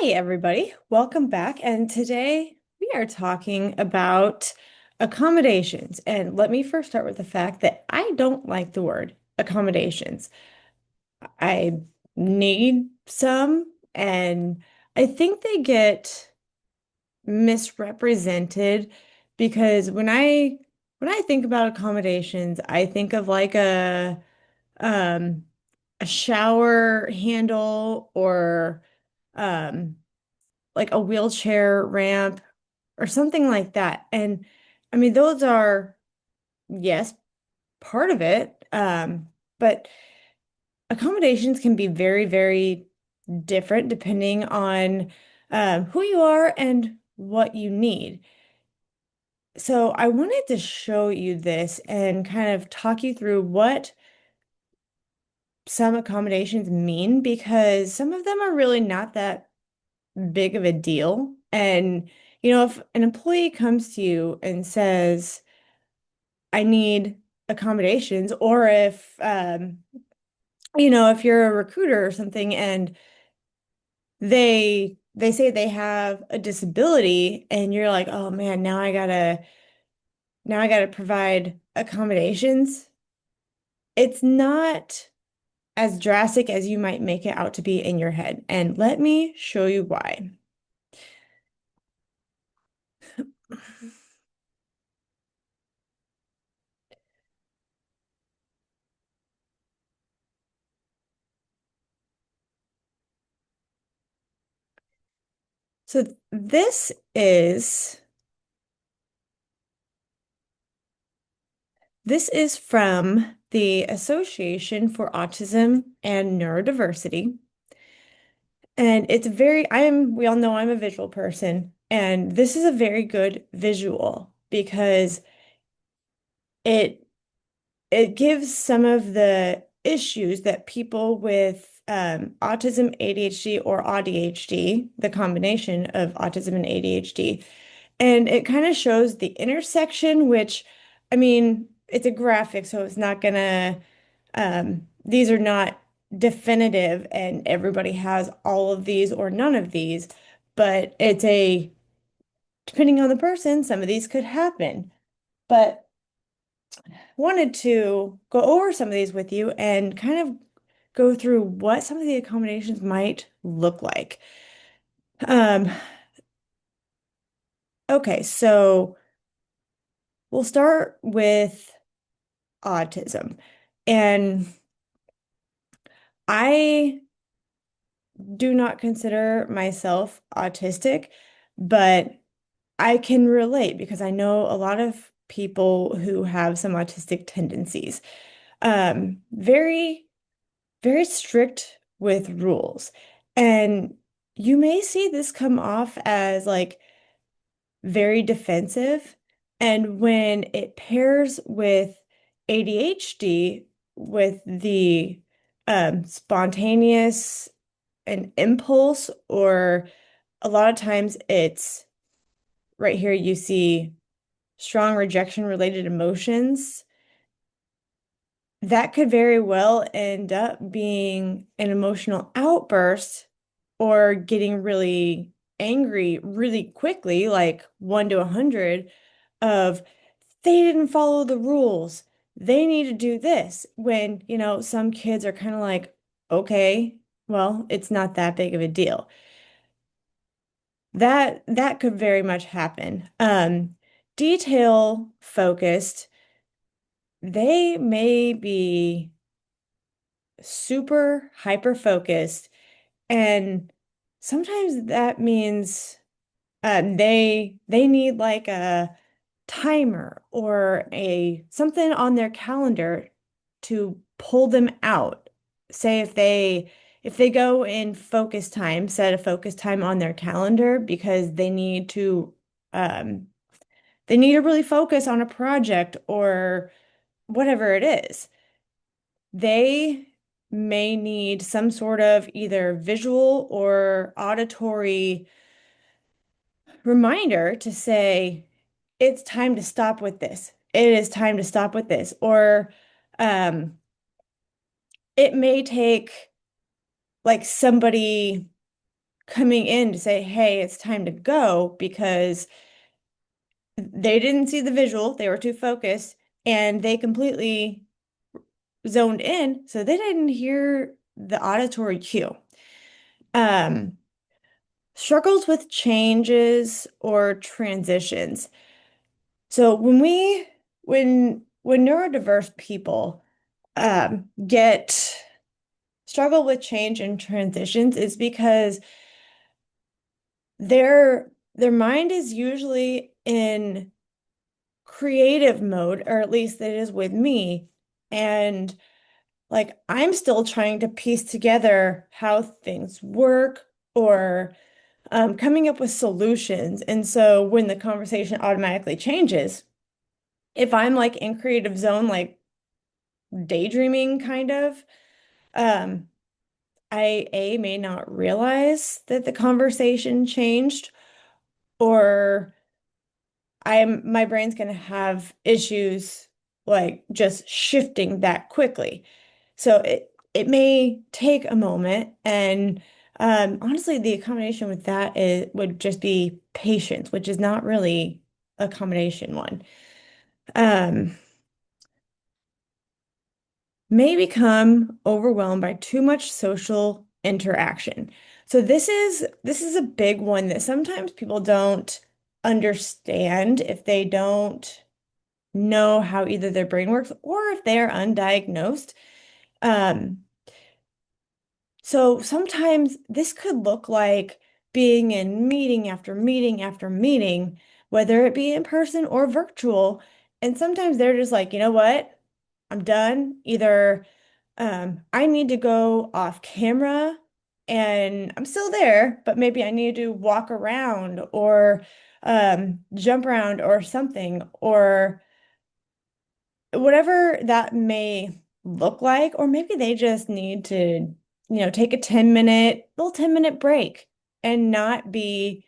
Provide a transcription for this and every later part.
Hey, everybody. Welcome back. And today we are talking about accommodations. And let me first start with the fact that I don't like the word accommodations. I need some, and I think they get misrepresented because when I think about accommodations, I think of like um a shower handle or um like a wheelchair ramp or something like that. And I mean, those are, yes, part of it. But accommodations can be very, very different depending on who you are and what you need. So I wanted to show you this and kind of talk you through what some accommodations mean because some of them are really not that big of a deal. And, if an employee comes to you and says, I need accommodations, or if you're a recruiter or something and they say they have a disability and you're like, oh man, now I gotta provide accommodations. It's not as drastic as you might make it out to be in your head. And let me show you why. So this is from the Association for Autism and Neurodiversity. And we all know I'm a visual person, and this is a very good visual because it it gives some of the issues that people with autism, ADHD, or ADHD, the combination of autism and ADHD, and it kind of shows the intersection, which, I mean, it's a graphic, so it's not gonna, these are not definitive, and everybody has all of these or none of these, but depending on the person, some of these could happen. But wanted to go over some of these with you and kind of go through what some of the accommodations might look like. Um, okay, so we'll start with autism. And I do not consider myself autistic, but I can relate because I know a lot of people who have some autistic tendencies. Very, very strict with rules. And you may see this come off as like very defensive. And when it pairs with ADHD, with the spontaneous and impulse, or a lot of times it's right here, you see strong rejection related emotions. That could very well end up being an emotional outburst or getting really angry really quickly, like 1 to 100, of they didn't follow the rules. They need to do this. When, some kids are kind of like, okay, well, it's not that big of a deal. That could very much happen. Detail focused, they may be super hyper focused, and sometimes that means they need like a timer or a something on their calendar to pull them out. Say if they go in focus time, set a focus time on their calendar because um they need to really focus on a project or whatever it is. They may need some sort of either visual or auditory reminder to say, it's time to stop with this. It is time to stop with this. Or um, it may take like somebody. coming in to say, hey, it's time to go because they didn't see the visual, they were too focused, and they completely zoned in, so they didn't hear the auditory cue. Um, Struggles with changes or transitions. So when neurodiverse people get struggle with change and transitions, is because their mind is usually in creative mode, or at least it is with me. And like I'm still trying to piece together how things work or coming up with solutions. And so when the conversation automatically changes, if I'm like in creative zone, like daydreaming kind of, um, I may not realize that the conversation changed, or my brain's gonna have issues like just shifting that quickly. So it may take a moment, and honestly, the accommodation with that would just be patience, which is not really accommodation one. Um, may become overwhelmed by too much social interaction. So this is a big one that sometimes people don't understand if they don't know how either their brain works or if they are undiagnosed. Um, so sometimes this could look like being in meeting after meeting after meeting, whether it be in person or virtual. And sometimes they're just like, you know what? I'm done. Either I need to go off camera and I'm still there, but maybe I need to walk around or jump around or something, or whatever that may look like. Or maybe they just need to, take a 10-minute break and not be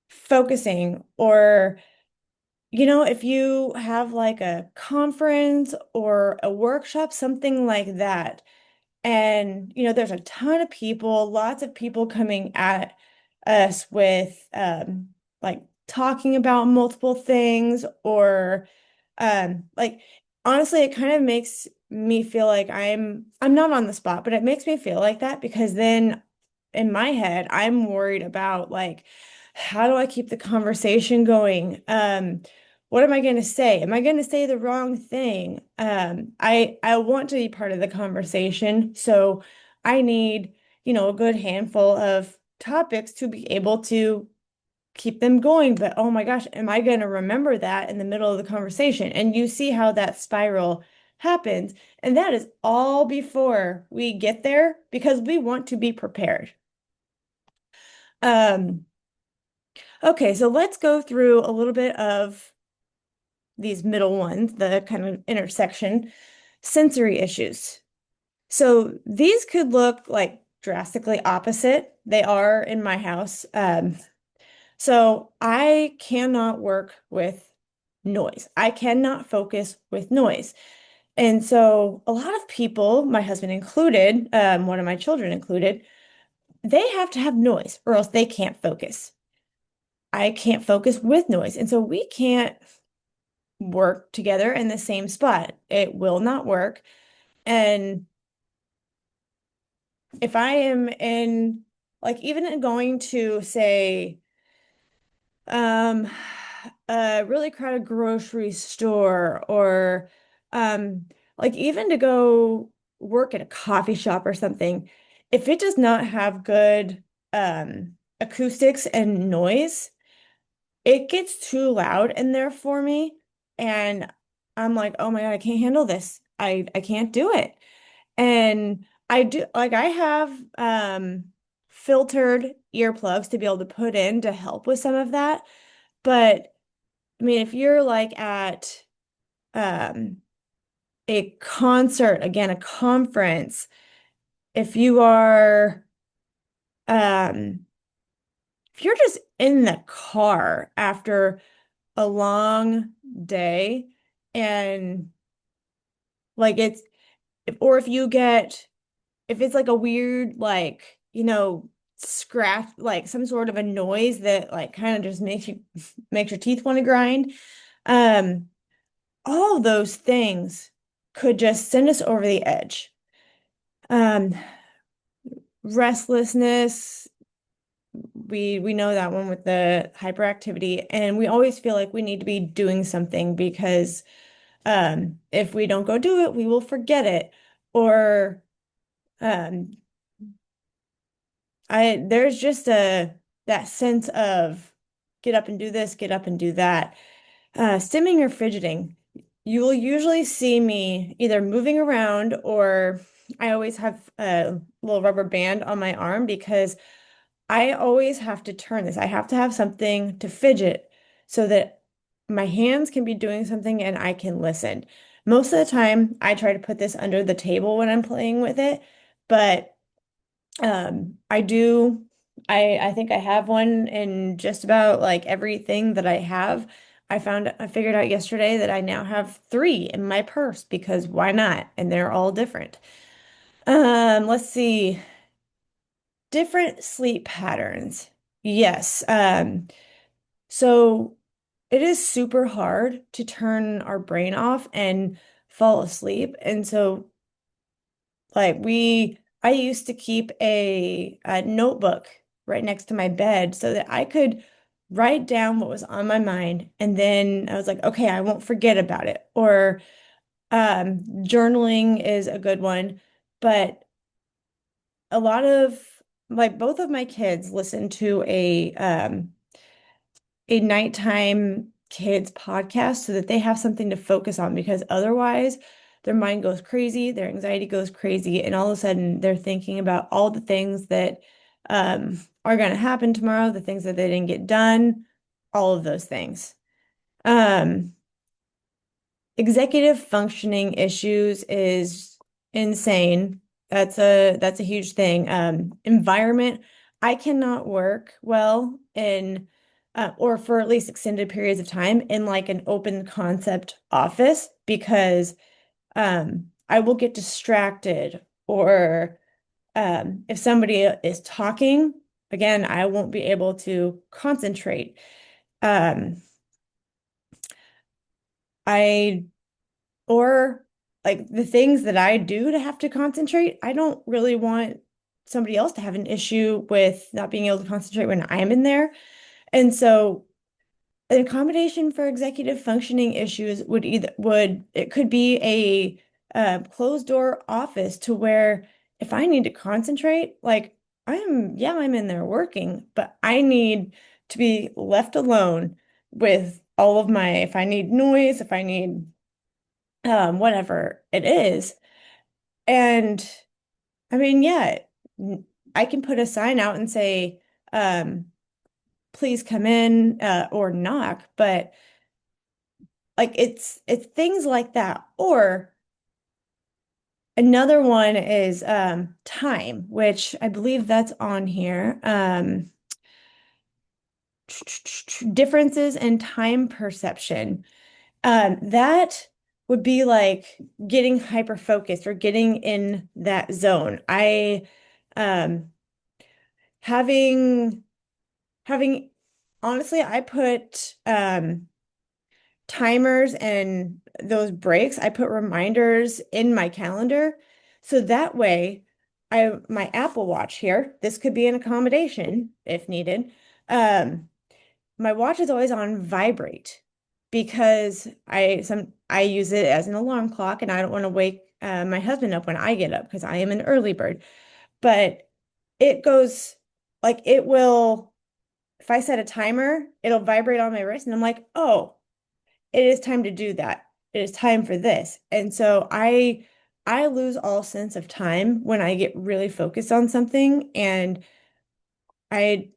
focusing. Or, if you have like a conference or a workshop, something like that. And, there's a ton of people, lots of people coming at us with like talking about multiple things, or like honestly, it kind of makes me feel like I'm not on the spot, but it makes me feel like that because then in my head, I'm worried about like how do I keep the conversation going? What am I going to say? Am I going to say the wrong thing? I want to be part of the conversation, so I need, a good handful of topics to be able to keep them going. But oh my gosh, am I going to remember that in the middle of the conversation? And you see how that spiral happens. And that is all before we get there because we want to be prepared. Um, okay, so let's go through a little bit of these middle ones, the kind of intersection sensory issues. So these could look like drastically opposite. They are in my house. So I cannot work with noise. I cannot focus with noise. And so a lot of people, my husband included, one of my children included, they have to have noise or else they can't focus. I can't focus with noise. And so we can't work together in the same spot. It will not work. And if I am in, like, even in going to, say, um, a really crowded grocery store, or like even to go work at a coffee shop or something, if it does not have good acoustics and noise, it gets too loud in there for me. And I'm like, oh my God, I can't handle this. I can't do it. And I do like I have filtered earplugs to be able to put in to help with some of that. But I mean, if you're like at um a concert, again, a conference, if you are um if you're just in the car after a long day, and like it's, or if you get, if it's like a weird, like, scratch, like some sort of a noise that like kind of just makes you makes your teeth want to grind. Um, all those things could just send us over the edge. Um, Restlessness, we know that one with the hyperactivity, and we always feel like we need to be doing something because if we don't go do it, we will forget it. Or um, I there's just a that sense of get up and do this, get up and do that. Stimming or fidgeting, you will usually see me either moving around or I always have a little rubber band on my arm because I always have to turn this. I have to have something to fidget so that my hands can be doing something and I can listen. Most of the time, I try to put this under the table when I'm playing with it, but I do. I think I have one in just about like everything that I have. I figured out yesterday that I now have three in my purse because why not? And they're all different. Let's see. Different sleep patterns. Yes. So it is super hard to turn our brain off and fall asleep. And so like I used to keep a notebook right next to my bed so that I could write down what was on my mind. And then I was like, okay, I won't forget about it. Or journaling is a good one. But a lot of like both of my kids listen to a nighttime kids podcast so that they have something to focus on because otherwise their mind goes crazy, their anxiety goes crazy, and all of a sudden they're thinking about all the things that are going to happen tomorrow, the things that they didn't get done, all of those things. Um, Executive functioning issues is insane. That's a huge thing. Environment, I cannot work well in or for at least extended periods of time in like an open concept office because I will get distracted or if somebody is talking, again, I won't be able to concentrate. Um, I Or like the things that I do to have to concentrate, I don't really want somebody else to have an issue with not being able to concentrate when I'm in there. And so an accommodation for executive functioning issues would it could be a closed door office to where if I need to concentrate, like I'm in there working, but I need to be left alone with all of my, if I need noise, if I need whatever it is. And I mean, yeah, I can put a sign out and say, please come in, or knock, but like it's things like that. Or another one is time, which I believe that's on here. Differences in time perception. That would be like getting hyper focused or getting in that zone. Um having having honestly, I put timers and those breaks, I put reminders in my calendar. So that way, my Apple Watch here, this could be an accommodation if needed. Um, my watch is always on vibrate because I use it as an alarm clock and I don't want to wake my husband up when I get up because I am an early bird. But it goes like it will, if I set a timer, it'll vibrate on my wrist and I'm like, oh, it is time to do that. It is time for this. And so I lose all sense of time when I get really focused on something and I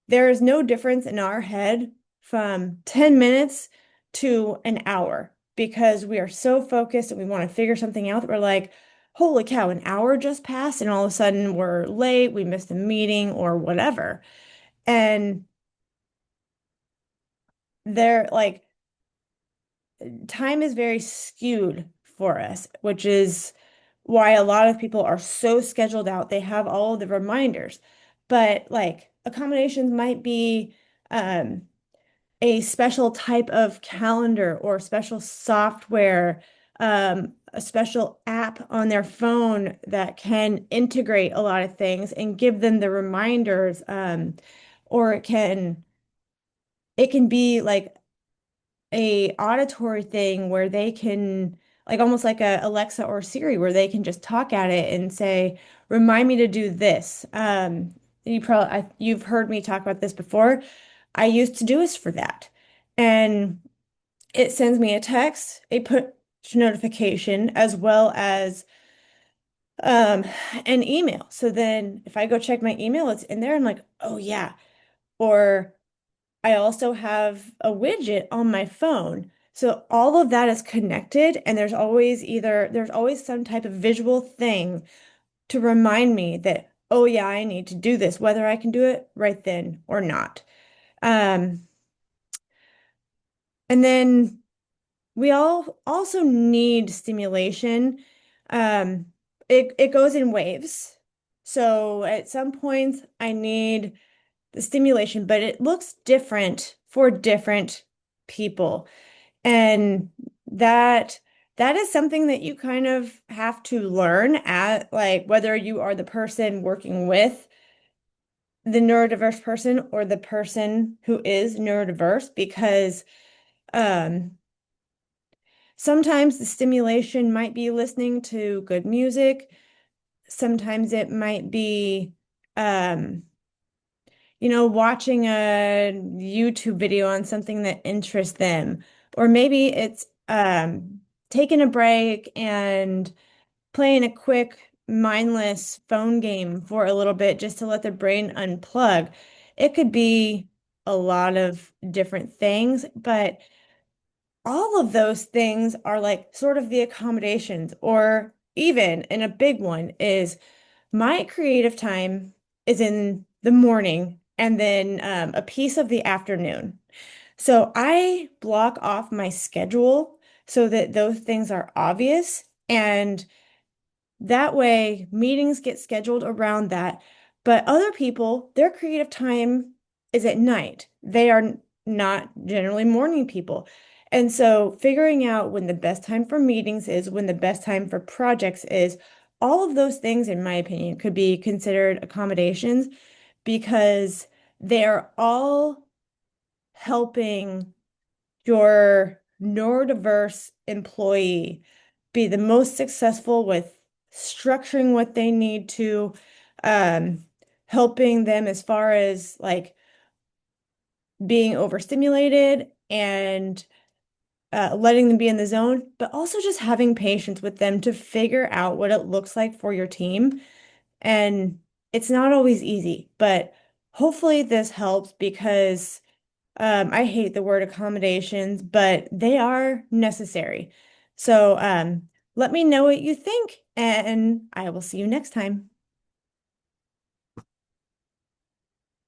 there is no difference in our head from 10 minutes to an hour because we are so focused and we want to figure something out that we're like, holy cow, an hour just passed and all of a sudden we're late, we missed a meeting or whatever. And they're like time is very skewed for us, which is why a lot of people are so scheduled out. They have all of the reminders, but like accommodations might be um, a special type of calendar or special software, a special app on their phone that can integrate a lot of things and give them the reminders. Or it can be like a auditory thing where they can like almost like a Alexa or Siri where they can just talk at it and say, remind me to do this. You've heard me talk about this before. I used Todoist for that. And it sends me a text, a push notification, as well as um an email. So then if I go check my email, it's in there. I'm like, oh yeah. Or I also have a widget on my phone. So all of that is connected, and there's always some type of visual thing to remind me that, oh yeah, I need to do this, whether I can do it right then or not. Um, and then we all also need stimulation. Um, it goes in waves. So at some points I need the stimulation, but it looks different for different people. And that that is something that you kind of have to learn at like whether you are the person working with the neurodiverse person or the person who is neurodiverse because um sometimes the stimulation might be listening to good music. Sometimes it might be um watching a YouTube video on something that interests them. Or maybe it's taking a break and playing a quick, mindless phone game for a little bit just to let the brain unplug. It could be a lot of different things, but all of those things are like sort of the accommodations, or even, and a big one is my creative time is in the morning and then a piece of the afternoon. So I block off my schedule so that those things are obvious. And that way, meetings get scheduled around that. But other people, their creative time is at night. They are not generally morning people. And so, figuring out when the best time for meetings is, when the best time for projects is, all of those things, in my opinion, could be considered accommodations because they're all helping your neurodiverse employee be the most successful with structuring what they need to, um, helping them as far as like being overstimulated and letting them be in the zone, but also just having patience with them to figure out what it looks like for your team. And it's not always easy, but hopefully this helps because I hate the word accommodations, but they are necessary. So let me know what you think, and I will see you next time.